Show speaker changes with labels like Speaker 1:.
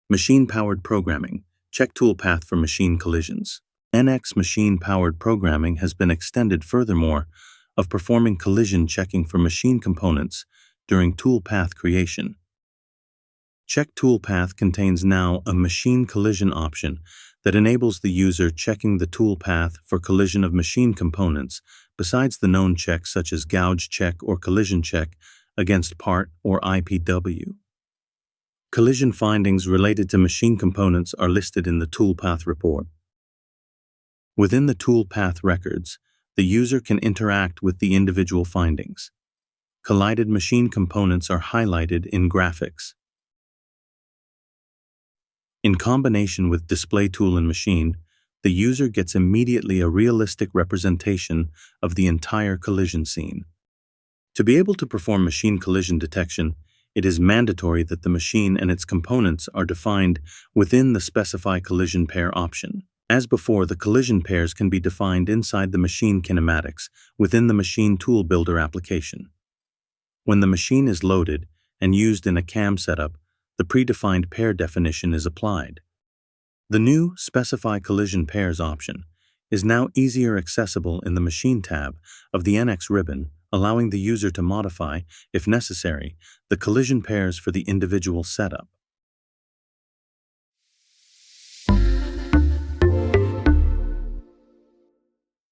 Speaker 1: Machine-powered programming. Check toolpath for machine collisions. NX machine-powered programming has been extended furthermore of performing collision checking for machine components during toolpath creation. Check toolpath contains now a machine collision option that enables the user checking the toolpath for collision of machine components besides the known checks such as gouge check or collision check against part or IPW. Collision findings related to machine components are listed in the toolpath report. Within the toolpath records, the user can interact with the individual findings. Collided machine components are highlighted in graphics. In combination with display tool and machine, the user gets immediately a realistic representation of the entire collision scene. To be able to perform machine collision detection, it is mandatory that the machine and its components are defined within the Specify Collision Pair option. As before, the collision pairs can be defined inside the machine kinematics within the Machine Tool Builder application. When the machine is loaded and used in a CAM setup, the predefined pair definition is applied. The new Specify Collision Pairs option is now easier accessible in the Machine tab of the NX ribbon, allowing the user to modify, if necessary, the collision pairs for the individual setup.